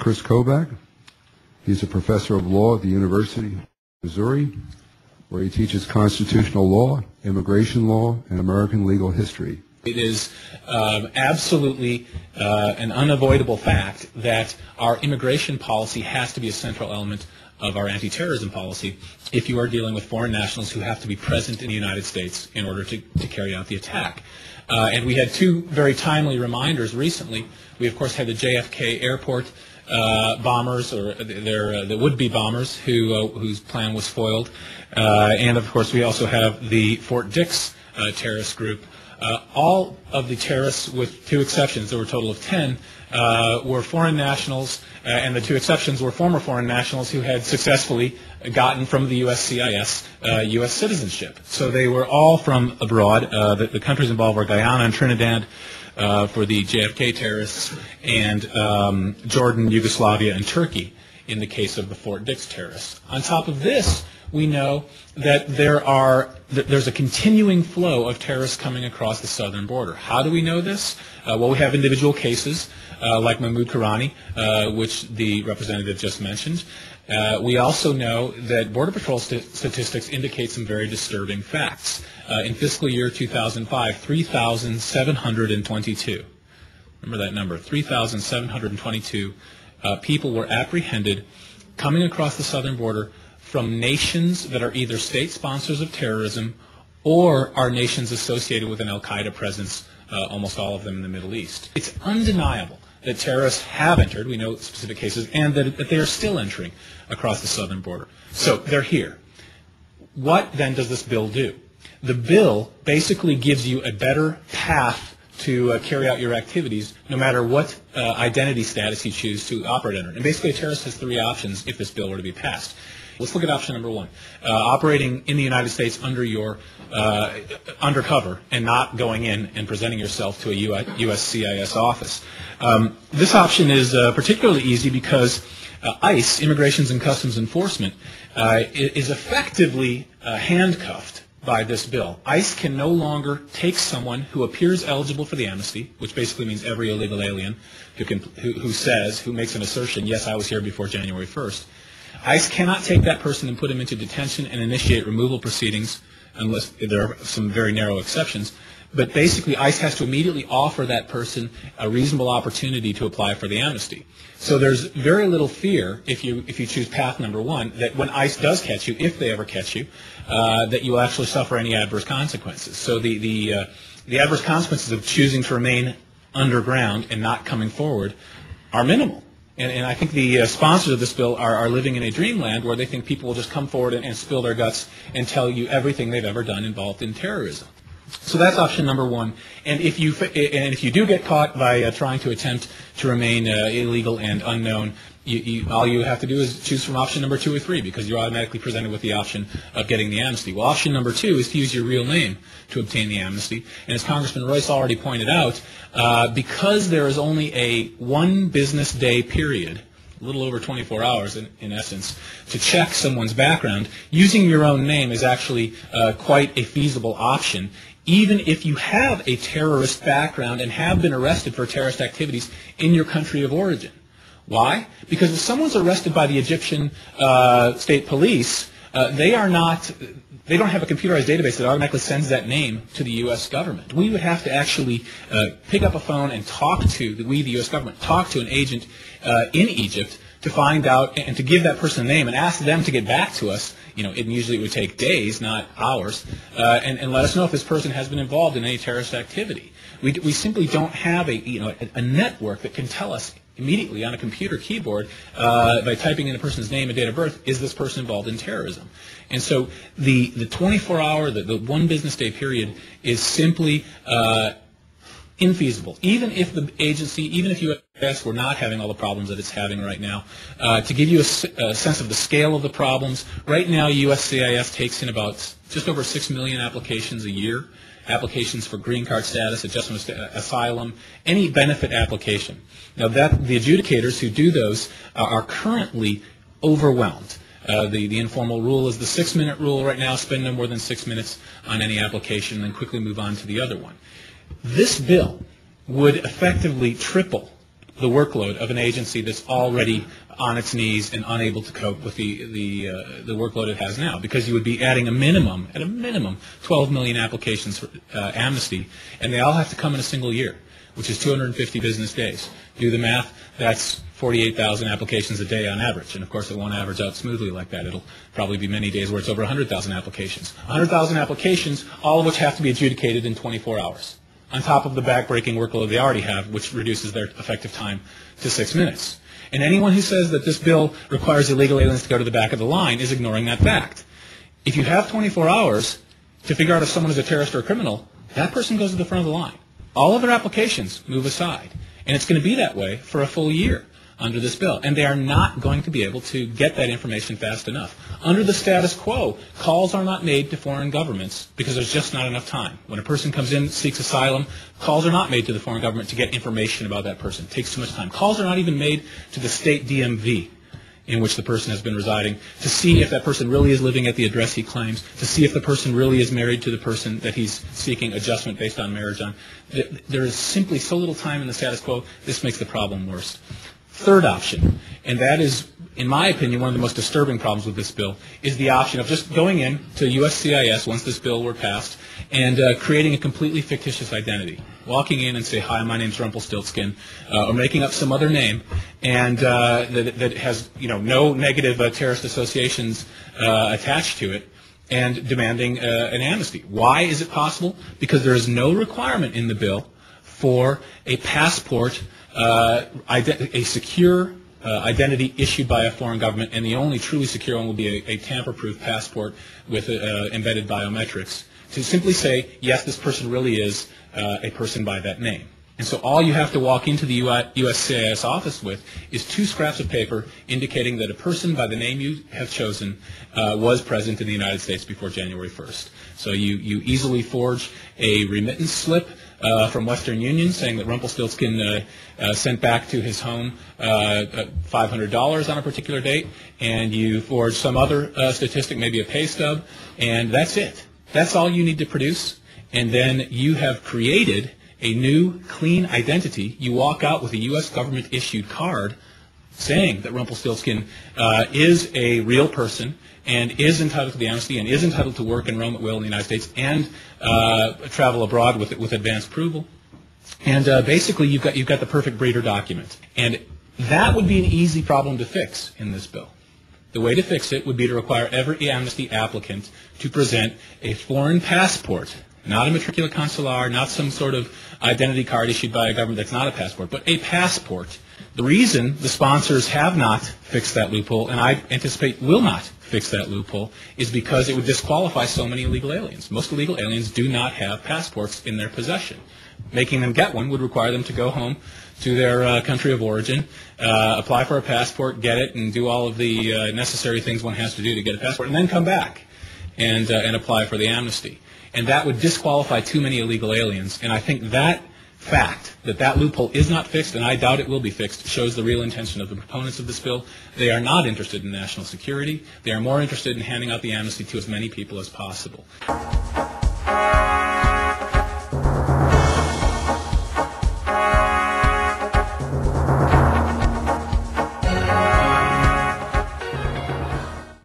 Kris Kobach. He's a professor of law at the University of Missouri, where he teaches constitutional law, immigration law, and American legal history. It is absolutely an unavoidable fact that our immigration policy has to be a central element of our anti-terrorism policy if you are dealing with foreign nationals who have to be present in the United States in order to carry out the attack. And we had two very timely reminders recently. We, of course, had the JFK airport bombers, or the would-be bombers, whose plan was foiled. And, of course, we also have the Fort Dix terrorist group. All of the terrorists, with two exceptions, there were a total of 10, were foreign nationals, and the two exceptions were former foreign nationals who had successfully gotten from the USCIS U.S. citizenship. So they were all from abroad. The countries involved were Guyana and Trinidad for the JFK terrorists, and Jordan, Yugoslavia, and Turkey in the case of the Fort Dix terrorists. On top of this, we know that there's a continuing flow of terrorists coming across the southern border. How do we know this? Well, we have individual cases like Mahmoud Karani, which the representative just mentioned. We also know that Border Patrol statistics indicate some very disturbing facts. In fiscal year 2005, 3,722. Remember that number, 3,722 people were apprehended coming across the southern border from nations that are either state sponsors of terrorism or are nations associated with an al-Qaeda presence, almost all of them in the Middle East. It's undeniable that terrorists have entered, we know specific cases, and that they are still entering across the southern border. So they're here. What then does this bill do? The bill basically gives you a better path to carry out your activities, no matter what identity status you choose to operate under. And basically a terrorist has three options if this bill were to be passed. Let's look at option number one, operating in the United States under your undercover and not going in and presenting yourself to a USCIS office. This option is particularly easy because ICE, Immigrations and Customs Enforcement, is effectively handcuffed by this bill. ICE can no longer take someone who appears eligible for the amnesty, which basically means every illegal alien who makes an assertion, yes, I was here before January 1st. ICE cannot take that person and put him into detention and initiate removal proceedings unless there are some very narrow exceptions. But basically, ICE has to immediately offer that person a reasonable opportunity to apply for the amnesty. So there's very little fear if you choose path number one that when ICE does catch you, if they ever catch you, that you will actually suffer any adverse consequences. So the adverse consequences of choosing to remain underground and not coming forward are minimal. And I think the sponsors of this bill are living in a dreamland where they think people will just come forward and spill their guts and tell you everything they've ever done involved in terrorism. So that's option number one. And if you do get caught by trying to attempt to remain illegal and unknown, all you have to do is choose from option number 2 or 3 because you're automatically presented with the option of getting the amnesty. Well, option number 2 is to use your real name to obtain the amnesty. And as Congressman Royce already pointed out, because there is only a one business day period, a little over 24 hours in essence, to check someone's background, using your own name is actually quite a feasible option, even if you have a terrorist background and have been arrested for terrorist activities in your country of origin. Why? Because if someone's arrested by the Egyptian state police, they don't have a computerized database that automatically sends that name to the U.S. government. We would have to actually pick up a phone and the U.S. government, talk to an agent in Egypt to find out and to give that person a name and ask them to get back to us. Usually it would take days, not hours, and let us know if this person has been involved in any terrorist activity. We simply don't have a network that can tell us immediately on a computer keyboard by typing in a person's name and date of birth, is this person involved in terrorism? And so the 24-hour, the one business day period is simply infeasible. Even if the agency, even if USCIS were not having all the problems that it's having right now, to give you a sense of the scale of the problems, right now USCIS takes in about just over 6 million applications a year. Applications for green card status, adjustment of asylum, any benefit application. Now the adjudicators who do those are currently overwhelmed. The informal rule is the 6-minute rule right now. Spend no more than 6 minutes on any application and then quickly move on to the other one. This bill would effectively triple the workload of an agency that's already on its knees and unable to cope with the workload it has now, because you would be adding at a minimum, 12 million applications for amnesty, and they all have to come in a single year, which is 250 business days. Do the math, that's 48,000 applications a day on average, and of course it won't average out smoothly like that. It'll probably be many days where it's over 100,000 applications. 100,000 applications, all of which have to be adjudicated in 24 hours, on top of the back-breaking workload they already have, which reduces their effective time to 6 minutes. And anyone who says that this bill requires illegal aliens to go to the back of the line is ignoring that fact. If you have 24 hours to figure out if someone is a terrorist or a criminal, that person goes to the front of the line. All other applications move aside. And it's going to be that way for a full year under this bill. And they are not going to be able to get that information fast enough. Under the status quo, calls are not made to foreign governments because there's just not enough time. When a person comes in, seeks asylum, calls are not made to the foreign government to get information about that person. It takes too much time. Calls are not even made to the state DMV in which the person has been residing to see if that person really is living at the address he claims, to see if the person really is married to the person that he's seeking adjustment based on marriage on. There is simply so little time in the status quo, this makes the problem worse. Third option, and that is, in my opinion, one of the most disturbing problems with this bill, is the option of just going in to USCIS once this bill were passed and creating a completely fictitious identity. Walking in and say, hi, my name's Rumpelstiltskin, or making up some other name and that has no negative terrorist associations attached to it, and demanding an amnesty. Why is it possible? Because there is no requirement in the bill for a passport, a secure identity issued by a foreign government, and the only truly secure one will be a tamper-proof passport with embedded biometrics, to simply say, yes, this person really is a person by that name. And so all you have to walk into the USCIS office with is 2 scraps of paper indicating that a person by the name you have chosen was present in the United States before January 1st. So you easily forge a remittance slip from Western Union saying that Rumpelstiltskin sent back to his home $500 on a particular date, and you forge some other statistic, maybe a pay stub, and that's it. That's all you need to produce, and then you have created a new, clean identity. You walk out with a U.S. government-issued card saying that Rumpelstiltskin is a real person and is entitled to the amnesty and is entitled to work and roam at will in the United States and travel abroad with advanced approval. And basically, you've got the perfect breeder document. And that would be an easy problem to fix in this bill. The way to fix it would be to require every amnesty applicant to present a foreign passport, not a matricula consular, not some sort of identity card issued by a government that's not a passport, but a passport. The reason the sponsors have not fixed that loophole, and I anticipate will not fix that loophole, is because it would disqualify so many illegal aliens. Most illegal aliens do not have passports in their possession. Making them get one would require them to go home to their country of origin, apply for a passport, get it, and do all of the necessary things one has to do to get a passport, and then come back and apply for the amnesty. And that would disqualify too many illegal aliens. And I think that fact, that loophole is not fixed, and I doubt it will be fixed, shows the real intention of the proponents of this bill. They are not interested in national security. They are more interested in handing out the amnesty to as many people as possible.